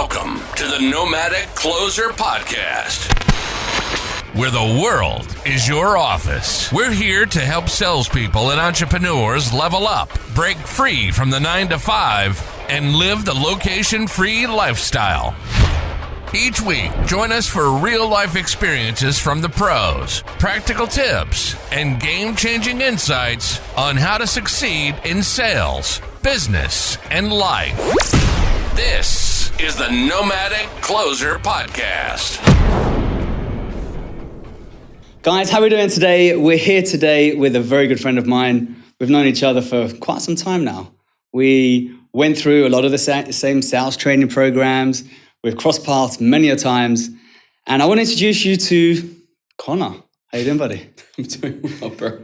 Welcome to the Nomadic Closer Podcast, where the world is your office. We're here to help salespeople and entrepreneurs level up, break free from the 9-to-5, and live the location-free lifestyle. Each week, join us for real-life experiences from the pros, practical tips, and game-changing insights on how to succeed in sales, business, and life. This is the Nomadic Closer Podcast. Guys, how are we doing today? We're here today with a very good friend of mine. We've known each other for quite some time now. We went through a lot of the same sales training programs. We've crossed paths many a times. And I want to introduce you to Connor. How you doing, buddy? I'm doing well, bro.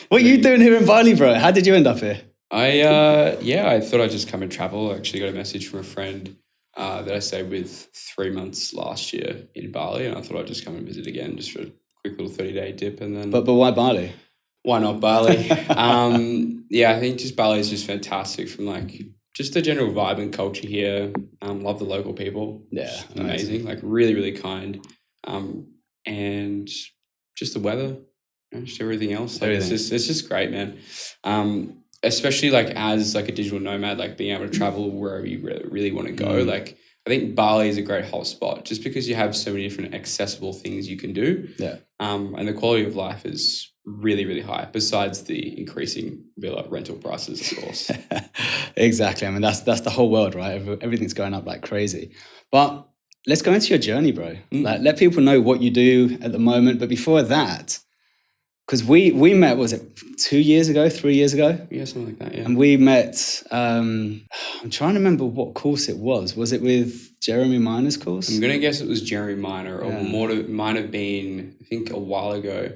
What are you doing here in Bali, bro? How did you end up here? I thought I'd just come and travel. I actually got a message from a friend that I stayed with 3 months last year in Bali, and I thought I'd just come and visit again just for a quick little 30-day dip. And then, But why Bali? Why not Bali? I think just Bali is just fantastic from like just the general vibe and culture here. Love the local people. Yeah, amazing. Like really, really kind. And just the weather, just everything else. Like, it's just great, man. Especially like as like a digital nomad, like being able to travel wherever you really want to go. Like I think Bali is a great hotspot just because you have so many different accessible things you can do. Yeah. And the quality of life is really, really high besides the increasing villa rental prices, of course. Exactly. I mean, that's the whole world, right? Everything's going up like crazy. But let's go into your journey, bro. Like, let people know what you do at the moment. But before that, because we met, was it 3 years ago? Yeah, something like that, yeah. And we met, I'm trying to remember what course it was. Was it with Jeremy Miner's course? I'm going to guess it was Jeremy Miner, or might have been, I think, a while ago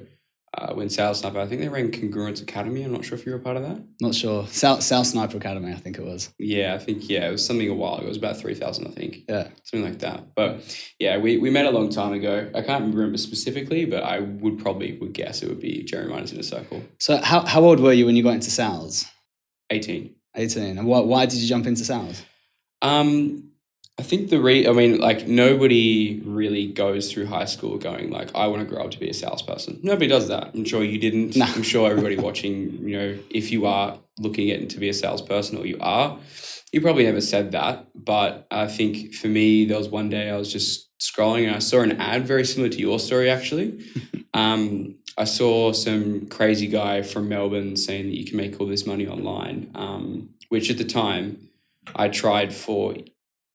when Sales Sniper, I think they ran Congruence Academy. I'm not sure if you were a part of that. Not sure. Sales Sniper Academy, I think it was. Yeah, it was something a while ago. It was about 3,000, I think. Yeah. Something like that. But yeah, we met a long time ago. I can't remember specifically, but I would guess it would be Jeremy Miner's Inner Circle. So how old were you when you got into sales? 18. 18. And why did you jump into sales? I think nobody really goes through high school going like, I want to grow up to be a salesperson. Nobody does that. I'm sure you didn't. No. I'm sure everybody watching, if you are looking at to be a salesperson or you probably never said that. But I think for me, there was one day I was just scrolling and I saw an ad very similar to your story, actually. I saw some crazy guy from Melbourne saying that you can make all this money online, which at the time I tried for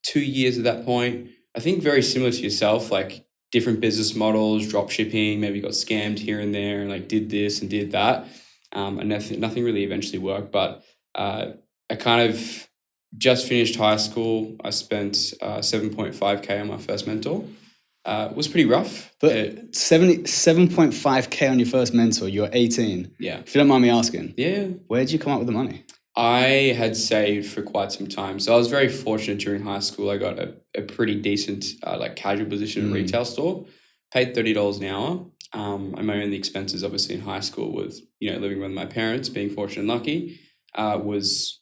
2 years at that point. I think very similar to yourself, like different business models, drop shipping, maybe got scammed here and there and like did this and did that. And nothing really eventually worked. But I kind of just finished high school. I spent 7.5K on my first mentor. It was pretty rough. But 7.5K on your first mentor, you're 18. Yeah. If you don't mind me asking. Yeah. Where did you come up with the money? I had saved for quite some time. So I was very fortunate during high school. I got a pretty decent casual position in a retail store, paid $30 an hour. I my only expenses obviously in high school with, living with my parents, being fortunate and lucky, was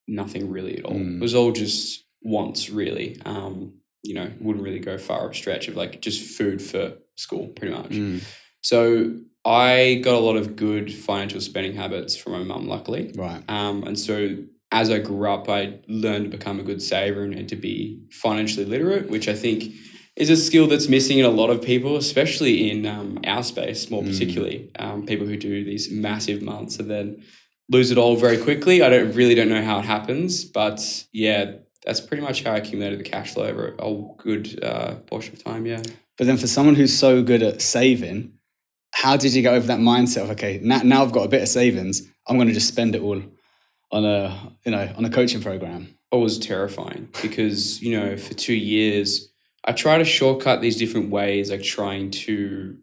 nothing really at all. It was all just wants really. Wouldn't really go far up a stretch of like just food for school pretty much. So I got a lot of good financial spending habits from my mum, luckily. Right. And so as I grew up, I learned to become a good saver and to be financially literate, which I think is a skill that's missing in a lot of people, especially in our space, more particularly people who do these massive months and then lose it all very quickly. I don't know how it happens, but yeah, that's pretty much how I accumulated the cash flow over a good portion of time. Yeah. But then for someone who's so good at saving, how did you get over that mindset of, okay, now I've got a bit of savings, I'm going to just spend it all on a coaching program? It was terrifying because, for 2 years, I tried to shortcut these different ways, like trying to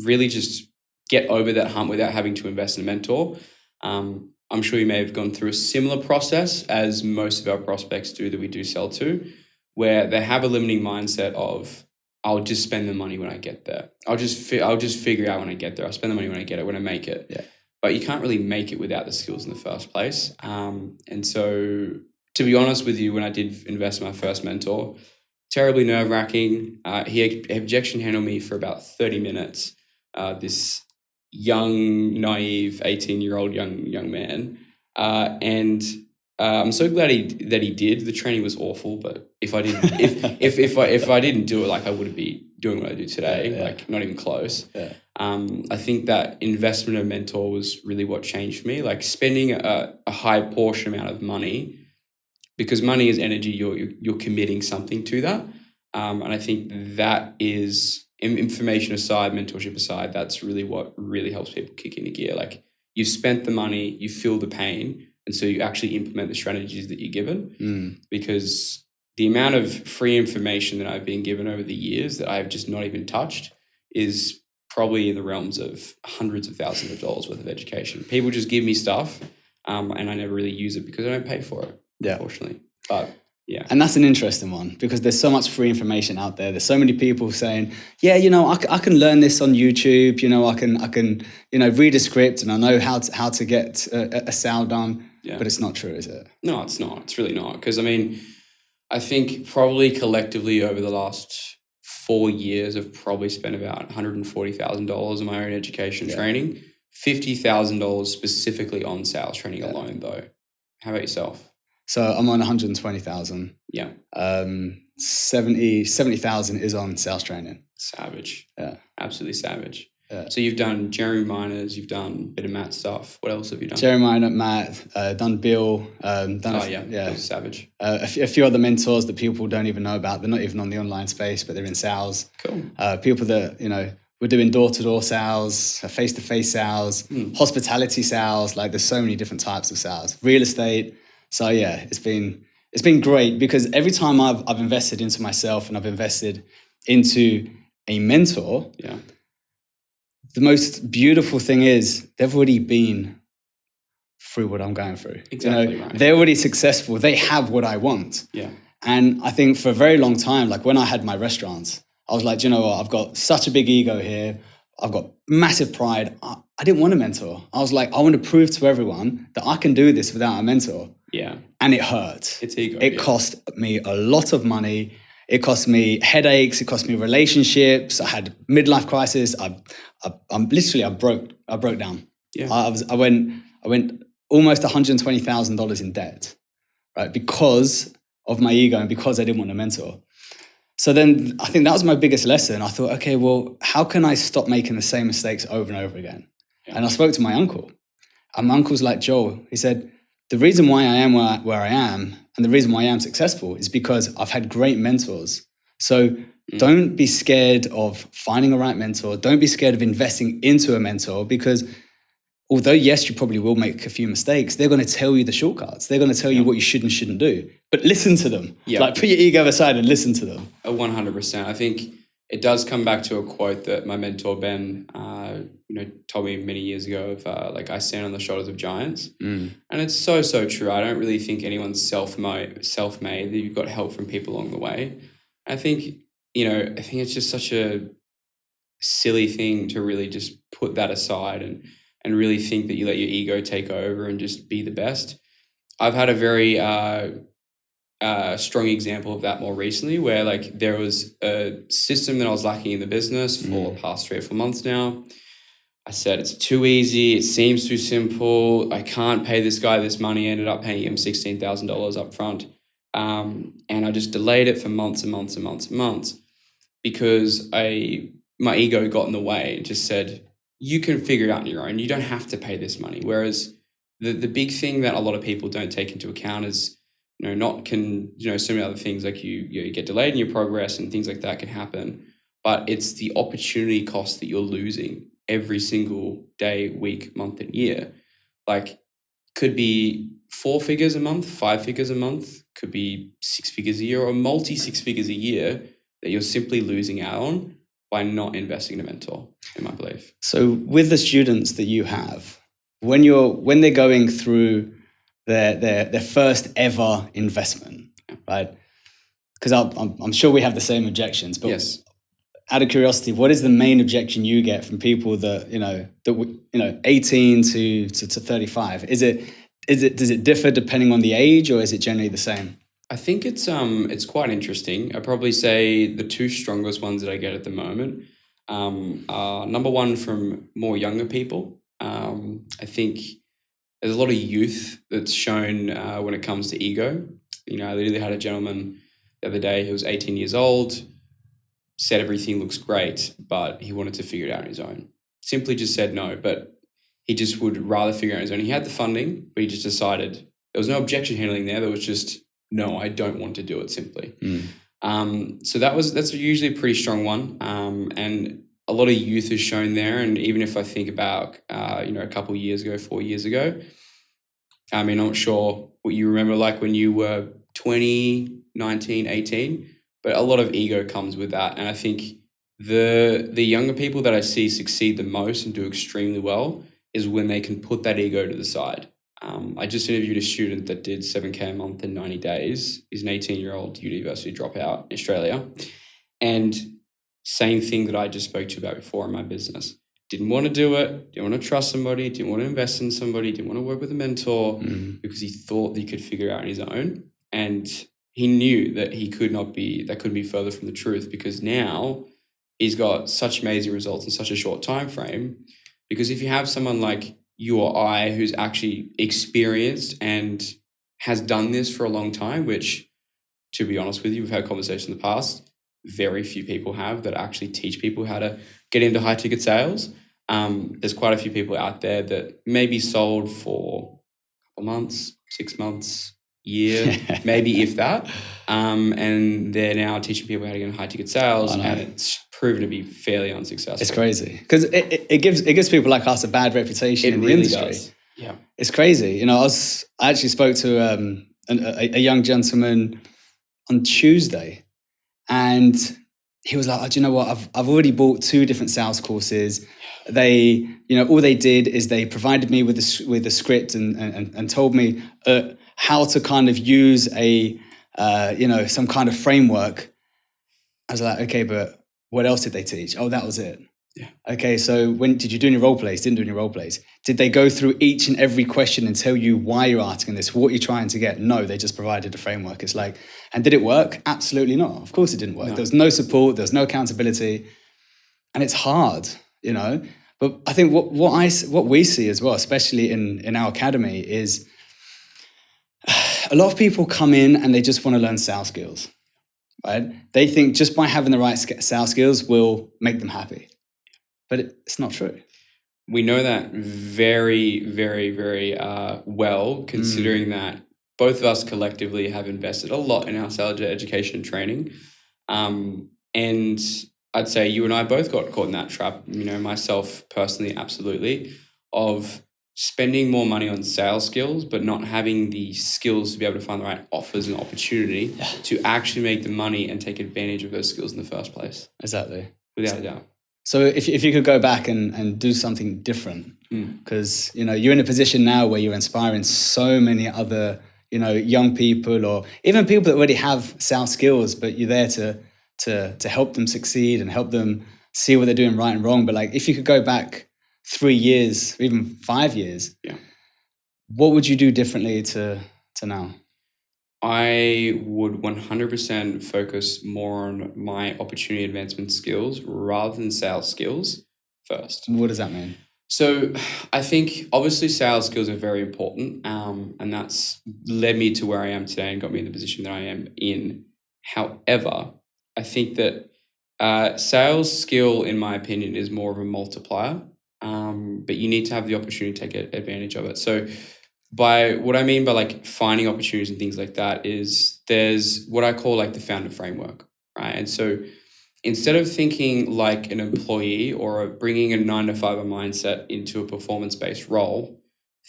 really just get over that hump without having to invest in a mentor. I'm sure you may have gone through a similar process as most of our prospects do that we do sell to, where they have a limiting mindset of, I'll just spend the money when I get there. I'll just figure it out when I get there. I'll spend the money when I get it, when I make it. Yeah. But you can't really make it without the skills in the first place. And so to be honest with you, when I did invest in my first mentor, terribly nerve-wracking. He objection handled me for about 30 minutes. This young, naive, 18-year-old young man. And I'm so glad that he did. The training was awful, but if I didn't if I didn't do it, like, I wouldn't be doing what I do today. Like, not even close. I think that investment of mentor was really what changed me. Like, spending a high portion amount of money, because money is energy. You're committing something to that, and I think that is, information aside, mentorship aside, that's really what really helps people kick into gear. Like, you've spent the money, you feel the pain, and so you actually implement the strategies that you're given. Because the amount of free information that I've been given over the years that I've just not even touched is probably in the realms of hundreds of thousands of dollars worth of education. People just give me stuff, and I never really use it because I don't pay for it, unfortunately. But yeah. And that's an interesting one, because there's so much free information out there. There's so many people saying, yeah, I can learn this on YouTube. I can read a script and I know how to get a sale done. Yeah. But it's not true, is it? No, it's not. It's really not. Because, I think probably collectively over the last 4 years, I've probably spent about $140,000 on my own education training, $50,000 specifically on sales training alone, though. How about yourself? So I'm on 120,000. Yeah. 70,000 is on sales training. Savage. Yeah. Absolutely savage. Yeah. So you've done Jeremy Miners, you've done a bit of Matt stuff. What else have you done? Jeremy Miner, Matt, done Bill. Bill's savage. A few other mentors that people don't even know about. They're not even on the online space, but they're in sales. Cool. People that, we're doing door-to-door sales, face-to-face sales, hospitality sales. Like, there's so many different types of sales. Real estate. So yeah, it's been great, because every time I've invested into myself and I've invested into a mentor, the most beautiful thing is they've already been through what I'm going through. Exactly right. They're already successful. They have what I want. Yeah. And I think for a very long time, like when I had my restaurants, I was like, do you know what? I've got such a big ego here. I've got massive pride. I didn't want a mentor. I was like, I want to prove to everyone that I can do this without a mentor. Yeah. And it hurt. It's ego. It cost me a lot of money. It cost me headaches. It cost me relationships. I had midlife crisis. I broke down. Yeah. I went almost $120,000 in debt, right? Because of my ego and because I didn't want a mentor. So then I think that was my biggest lesson. I thought, okay, well, how can I stop making the same mistakes over and over again? Yeah. And I spoke to my uncle. And my uncle's like, Joel, he said, the reason why I am where I am and the reason why I am successful is because I've had great mentors. So don't be scared of finding a right mentor. Don't be scared of investing into a mentor, because although, yes, you probably will make a few mistakes, they're going to tell you the shortcuts. They're going to tell you what you should and shouldn't do. But listen to them. Yep. Like, put your ego aside and listen to them. 100%. I think it does come back to a quote that my mentor, Ben, told me many years ago of I stand on the shoulders of giants. And it's so, so true. I don't really think anyone's self-made, that you've got help from people along the way. I think it's just such a silly thing to really just put that aside and really think that you let your ego take over and just be the best. I've had a very strong example of that more recently, where like there was a system that I was lacking in the business for the past 3 or 4 months now. I said, it's too easy. It seems too simple. I can't pay this guy this money. I ended up paying him $16,000 up front. And I just delayed it for months and months and months and months, because my ego got in the way and just said, you can figure it out on your own. You don't have to pay this money. Whereas the big thing that a lot of people don't take into account is, so many other things, like you get delayed in your progress and things like that can happen. But it's the opportunity cost that you're losing every single day, week, month, and year. Like, could be 4 figures a month, 5 figures a month, could be 6 figures a year, or multi 6 figures a year that you're simply losing out on by not investing in a mentor, in my belief. So with the students that you have, when they're going through their first ever investment, right? Because I'm sure we have the same objections, but yes. Out of curiosity, what is the main objection you get from people that 18 to 35? Does it differ depending on the age, or is it generally the same? I think it's quite interesting. I'd probably say the two strongest ones that I get at the moment are number one from more younger people. I think there's a lot of youth that's shown when it comes to ego. You know, I literally had a gentleman the other day who was 18 years old, said everything looks great, but he wanted to figure it out on his own. Simply just said no, but he just would rather figure it out on his own. He had the funding, but he just decided there was no objection handling there. There was just, no, I don't want to do it simply. So that's usually a pretty strong one. And a lot of youth is shown there. And even if I think about, a couple of years ago, 4 years ago, I mean, I'm not sure what you remember like when you were 20, 19, 18, but a lot of ego comes with that. And I think the younger people that I see succeed the most and do extremely well is when they can put that ego to the side. I just interviewed a student that did 7K a month in 90 days. He's an 18-year-old university dropout in Australia. And same thing that I just spoke to you about before in my business. Didn't want to do it, didn't want to trust somebody, didn't want to invest in somebody, didn't want to work with a mentor because he thought that he could figure it out on his own. And he knew that couldn't be further from the truth, because now he's got such amazing results in such a short time frame. Because if you have someone like you or I who's actually experienced and has done this for a long time, which, to be honest with you, we've had conversations in the past, very few people have, that actually teach people how to get into high ticket sales. There's quite a few people out there that maybe sold for a couple months, 6 months, year, maybe if that. And they're now teaching people how to get into high ticket sales, and it's proven to be fairly unsuccessful. It's crazy because it gives people like us a bad reputation in the industry. Does. Yeah, it's crazy. You know, I actually spoke to a young gentleman on Tuesday, and he was like, "Oh, do you know what? I've already bought 2 different sales courses. They, all they did is they provided me with the script and told me how to kind of use some kind of framework." I was like, okay, but what else did they teach? Oh, that was it. Yeah. Okay, so when did you do any role plays? Didn't do any role plays. Did they go through each and every question and tell you why you're asking this, what you're trying to get? No, they just provided a framework. It's like, and did it work? Absolutely not. Of course it didn't work. No. There was no support. There was no accountability. And it's hard, But I think what we see as well, especially in our academy, is a lot of people come in and they just want to learn sales skills. Right? They think just by having the right sales skills will make them happy. But it's not true. We know that very, very, very well, considering that both of us collectively have invested a lot in our sales education training. And I'd say you and I both got caught in that trap, myself personally, absolutely, of spending more money on sales skills, but not having the skills to be able to find the right offers and opportunity to actually make the money and take advantage of those skills in the first place. Exactly. Without a doubt. So if you could go back and do something different, because, you're in a position now where you're inspiring so many other, young people or even people that already have sales skills, but you're there to help them succeed and help them see what they're doing right and wrong. But like, if you could go back 3 years, or even 5 years, what would you do differently to now? I would 100% focus more on my opportunity advancement skills rather than sales skills first. What does that mean? So I think obviously sales skills are very important, and that's led me to where I am today and got me in the position that I am in. However, I think that sales skill, in my opinion, is more of a multiplier, but you need to have the opportunity to take advantage of it. So by what I mean by like finding opportunities and things like that is there's what I call like the founder framework, right? And so instead of thinking like an employee or bringing a 9-to-5 mindset into a performance-based role,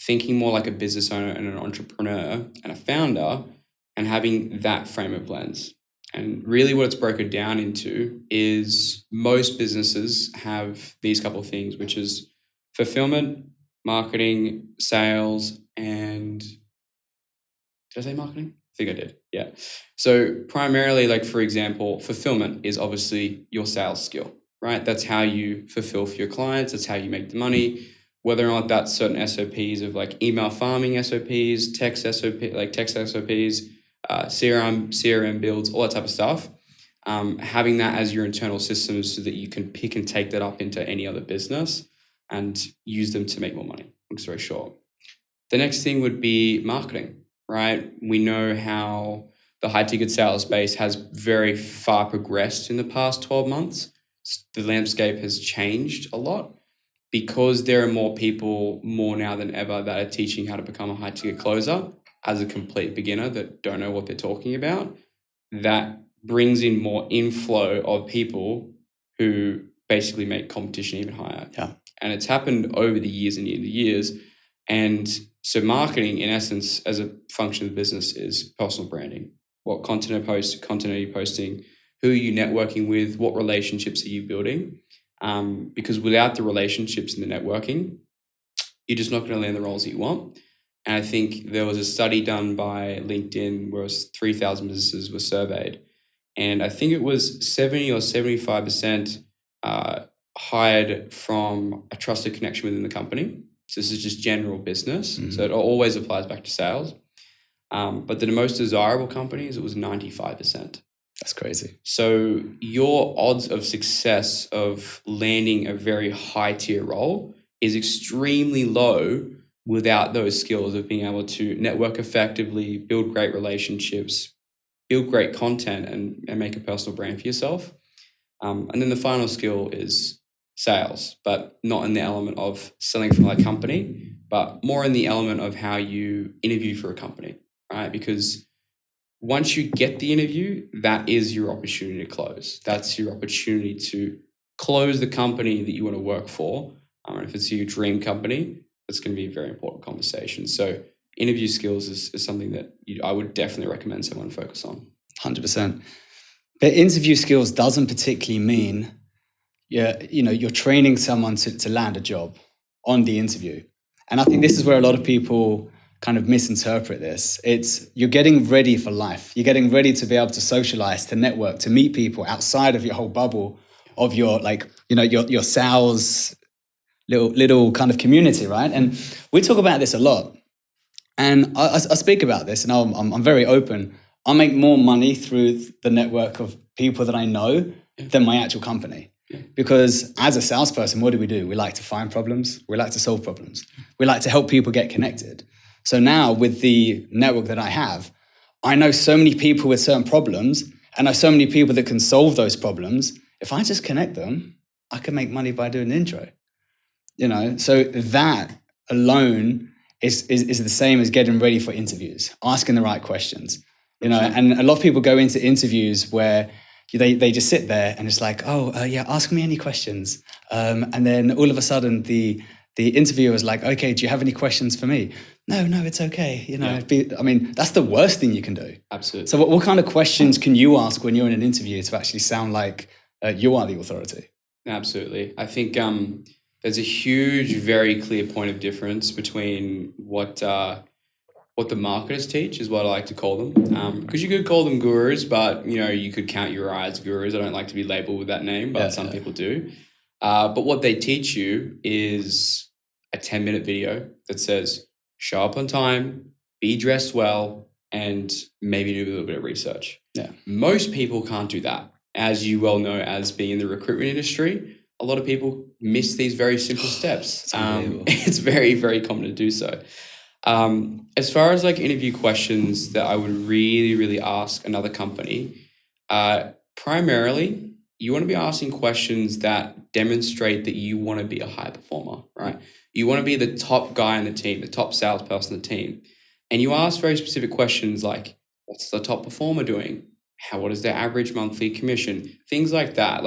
thinking more like a business owner and an entrepreneur and a founder and having that frame of lens. And really what it's broken down into is most businesses have these couple of things, which is fulfillment, marketing, sales, and did I say marketing? I think I did. Yeah. So primarily, like for example, fulfillment is obviously your sales skill, right? That's how you fulfill for your clients. That's how you make the money. Whether or not that's certain SOPs of like email farming SOPs, text SOPs, CRM builds, all that type of stuff. Having that as your internal system so that you can pick and take that up into any other business and use them to make more money. Long story short. The next thing would be marketing, right? We know how the high ticket sales space has very far progressed in the past 12 months. The landscape has changed a lot because there are more people, more now than ever, that are teaching how to become a high ticket closer as a complete beginner that don't know what they're talking about. That brings in more inflow of people who basically make competition even higher. Yeah. And it's happened over the years and years. And so marketing, in essence, as a function of the business, is personal branding. What content are you posting? Who are you networking with? What relationships are you building? Because without the relationships and the networking, you're just not going to land the roles that you want. And I think there was a study done by LinkedIn where 3,000 businesses were surveyed. And I think it was 70 or 75% hired from a trusted connection within the company. So this is just general business. Mm-hmm. So it always applies back to sales. But the most desirable companies, it was 95%. That's crazy. So your odds of success of landing a very high tier role is extremely low without those skills of being able to network effectively, build great relationships, build great content, and make a personal brand for yourself. And then the final skill is sales, but not in the element of selling from a company, but more in the element of how you interview for a company, right? Because once you get the interview, that is your opportunity to close. That's your opportunity to close the company that you want to work for. And if it's your dream company, that's going to be a very important conversation. So interview skills is something that I would definitely recommend someone focus on. 100%. But interview skills doesn't particularly mean you're training someone to land a job on the interview. And I think this is where a lot of people kind of misinterpret this. It's you're getting ready for life. You're getting ready to be able to socialize, to network, to meet people outside of your whole bubble of your your sales little kind of community, right? And we talk about this a lot. And I speak about this, and I'm very open. I make more money through the network of people that I know than my actual company. Because as a salesperson, what do? We like to find problems. We like to solve problems. We like to help people get connected. So now with the network that I have, I know so many people with certain problems, and I know so many people that can solve those problems. If I just connect them, I can make money by doing an intro. So that alone is the same as getting ready for interviews, asking the right questions. And a lot of people go into interviews where they just sit there and it's like, ask me any questions. And then all of a sudden the interviewer is like, okay, do you have any questions for me? No, it's okay. That's the worst thing you can do. Absolutely. So what kind of questions can you ask when you're in an interview to actually sound like you are the authority? Absolutely. I think there's a huge, very clear point of difference between what the marketers teach, is what I like to call them. Because you could call them gurus, but you could count your eyes gurus. I don't like to be labeled with that name, but some people do. But what they teach you is a 10-minute video that says, show up on time, be dressed well, and maybe do a little bit of research. Yeah. Most people can't do that. As you well know, as being in the recruitment industry, a lot of people miss these very simple steps. It's very, very common to do so. As far as interview questions that I would really, really ask another company, primarily you want to be asking questions that demonstrate that you want to be a high performer, right? You want to be the top guy on the team, the top salesperson on the team. And you ask very specific questions like, what's the top performer doing? What is their average monthly commission? Things like that.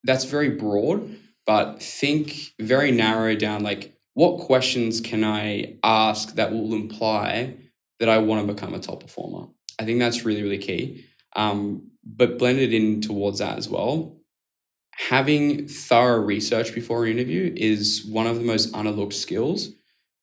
That's very broad, but think very narrow down, what questions can I ask that will imply that I want to become a top performer? I think that's really, really key. But blended in towards that as well, having thorough research before an interview is one of the most underlooked skills,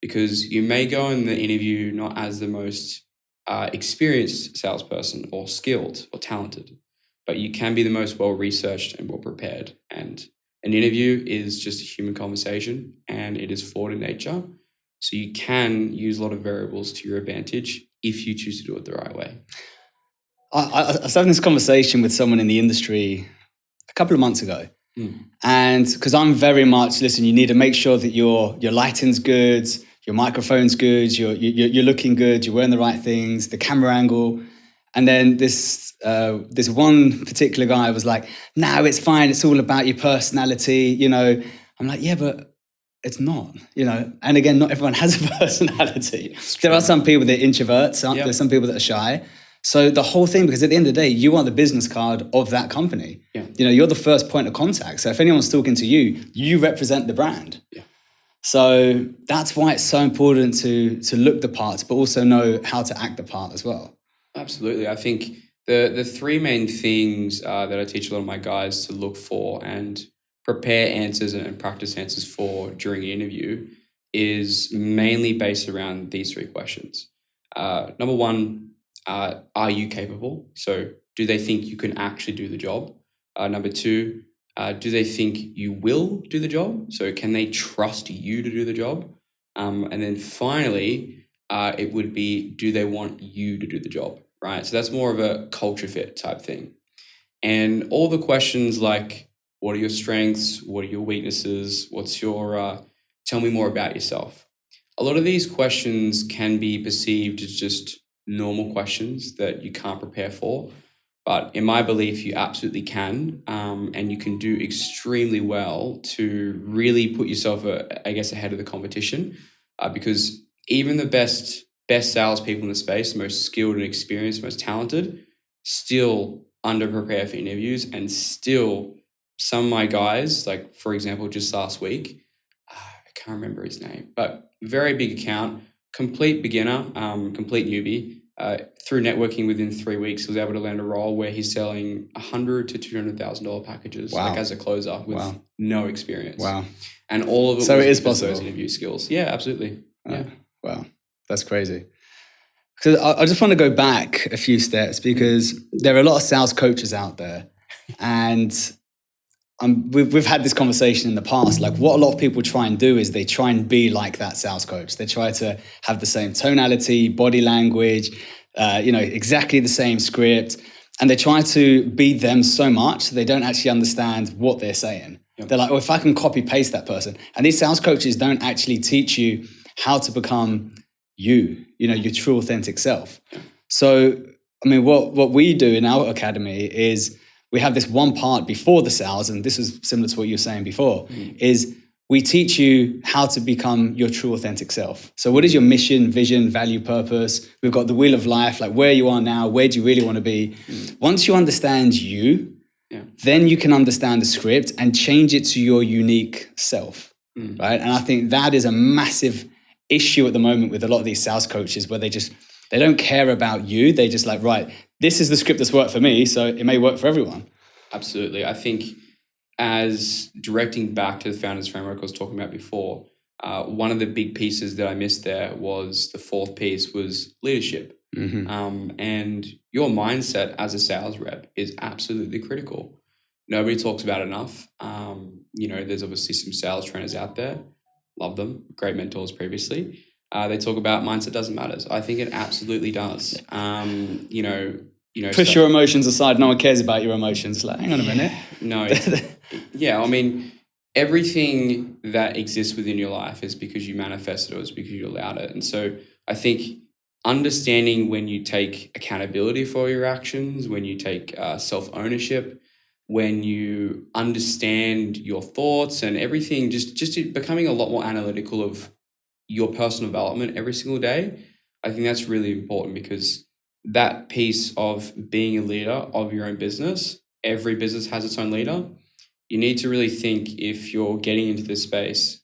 because you may go in the interview not as the most experienced salesperson or skilled or talented, but you can be the most well-researched and well-prepared. And an interview is just a human conversation, and it is flawed in nature. So you can use a lot of variables to your advantage if you choose to do it the right way. I was having this conversation with someone in the industry a couple of months ago. And because I'm very much, listen, you need to make sure that your lighting's good, your microphone's good, you're looking good, you're wearing the right things, the camera angle. And then this one particular guy was like, no, it's fine. It's all about your personality. I'm like, yeah, but it's not, And again, not everyone has a personality. There are some people that are introverts. There's some people that are shy. So the whole thing, because at the end of the day, you are the business card of that company. Yeah. You're the first point of contact. So if anyone's talking to you, you represent the brand. Yeah. So that's why it's so important to look the part, but also know how to act the part as well. Absolutely. I think the three main things that I teach a lot of my guys to look for and prepare answers and practice answers for during an interview is mainly based around these three questions. Number one, are you capable? So do they think you can actually do the job? Number two, do they think you will do the job? So can they trust you to do the job? And then finally, it would be, do they want you to do the job, right? So that's more of a culture fit type thing. And all the questions like, what are your strengths? What are your weaknesses? What's your, tell me more about yourself. A lot of these questions can be perceived as just normal questions that you can't prepare for. But in my belief, you absolutely can, and you can do extremely well to really put yourself, ahead of the competition, because even the best salespeople in the space, the most skilled and experienced, most talented, still under-prepare for interviews, and still some of my guys, like for example, just last week, I can't remember his name, but very big account, complete beginner, complete newbie. Through networking within 3 weeks, he was able to land a role where he's selling $100,000 to $200,000 packages, like as a closer with no experience. Wow. And all of it so was it is because of possible. those interview skills. Yeah, absolutely. Yeah. Wow. That's crazy. Because I just want to go back a few steps, because there are a lot of sales coaches out there, and we've had this conversation in the past. Like, what a lot of people try and do is they try and be like that sales coach. They try to have the same tonality, body language, exactly the same script, and they try to be them so much they don't actually understand what they're saying. Yep. They're like, oh, if I can copy paste that person. And these sales coaches don't actually teach you how to become your true authentic self. Yep. So, I mean, what we do in our academy is we have this one part before the sales, and this is similar to what you were saying before, is we teach you how to become your true authentic self. So what is your mission, vision, value, purpose? We've got the wheel of life, like where you are now, where do you really want to be? Once you understand you, then you can understand the script and change it to your unique self, right? And I think that is a massive issue at the moment with a lot of these sales coaches, where they don't care about you. They just like, right, this is the script that's worked for me, so it may work for everyone. Absolutely. I think as directing back to the founders framework I was talking about before, one of the big pieces that I missed there was the fourth piece was leadership. And your mindset as a sales rep is absolutely critical. Nobody talks about it enough. There's obviously some sales trainers out there. Love them. Great mentors previously. They talk about mindset doesn't matter. I think it absolutely does. Push your emotions aside. No one cares about your emotions. Like, hang on a minute. No. I mean, everything that exists within your life is because you manifested it, or it's because you allowed it. And so I think understanding when you take accountability for your actions, when you take self-ownership, when you understand your thoughts and everything, just becoming a lot more analytical of your personal development every single day, I think that's really important, because that piece of being a leader of your own business, every business has its own leader. You need to really think, if you're getting into this space,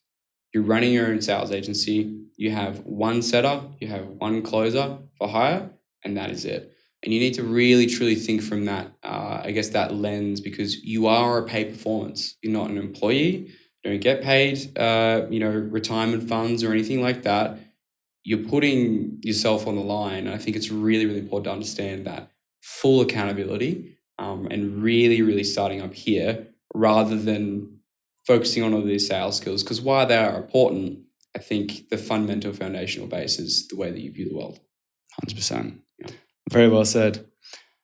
you're running your own sales agency, you have one setter, you have one closer for hire, and that is it. And you need to really, truly think from that, that lens, because you are a paid performance. You're not an employee. You don't get paid, retirement funds or anything like that. You're putting yourself on the line. And I think it's really, really important to understand that full accountability, and really, really starting up here rather than focusing on all these sales skills. Because while they are important, I think the fundamental foundational base is the way that you view the world. 100%. Yeah. Very well said.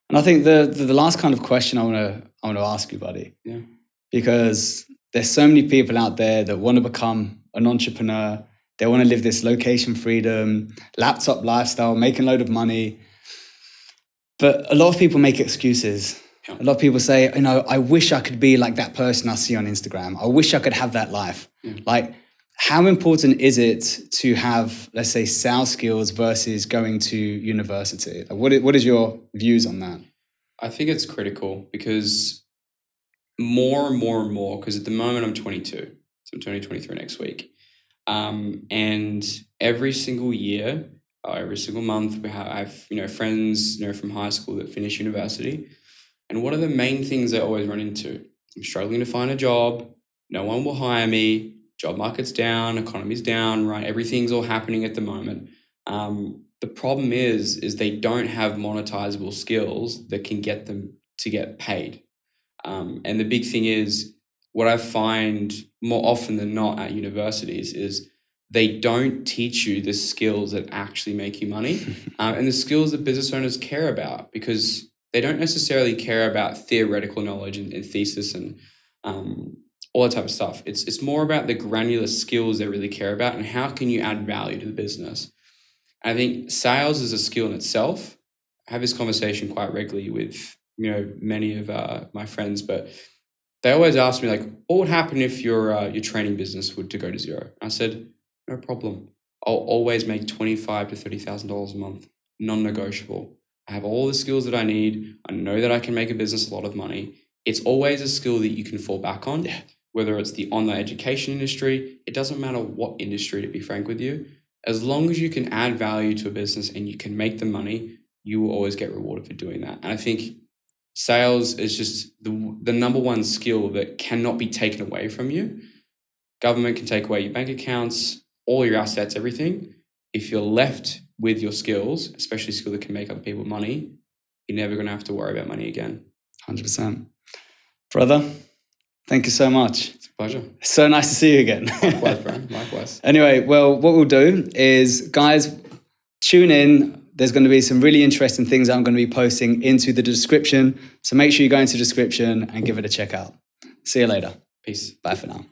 And I think the last kind of question I want to ask you, buddy, because there's so many people out there that want to become an entrepreneur. They want to live this location freedom, laptop lifestyle, making a load of money. But a lot of people make excuses. Yeah. A lot of people say, I wish I could be like that person I see on Instagram. I wish I could have that life. Yeah. Like, how important is it to have, let's say, sales skills versus going to university? Like, what is your views on that? I think it's critical because more and more, because at the moment I'm 22, so I'm turning 23 next week. And every single year, every single month, I have friends from high school that finish university. And what are the main things they always run into? I'm struggling to find a job. No one will hire me. Job market's down, economy's down, right? Everything's all happening at the moment. The problem is they don't have monetizable skills that can get them to get paid. And the big thing is, what I find more often than not at universities is they don't teach you the skills that actually make you money and the skills that business owners care about, because they don't necessarily care about theoretical knowledge and thesis and all that type of stuff. It's more about the granular skills they really care about and how can you add value to the business. I think sales is a skill in itself. I have this conversation quite regularly with many of my friends, but they always ask me, like, what would happen if your training business were to go to zero? And I said, no problem. I'll always make $25,000 to $30,000 a month, non-negotiable. I have all the skills that I need. I know that I can make a business a lot of money. It's always a skill that you can fall back on, whether it's the online education industry. It doesn't matter what industry, to be frank with you. As long as you can add value to a business and you can make the money, you will always get rewarded for doing that. And I think sales is just the number one skill that cannot be taken away from you. Government can take away your bank accounts, all your assets, everything. If you're left with your skills, especially skills that can make other people money, you're never going to have to worry about money again. 100%. Brother, thank you so much. It's a pleasure. So nice to see you again. Likewise, bro. Likewise. Anyway, well, what we'll do is, guys, tune in. There's going to be some really interesting things I'm going to be posting into the description. So make sure you go into the description and give it a check out. See you later. Peace. Bye for now.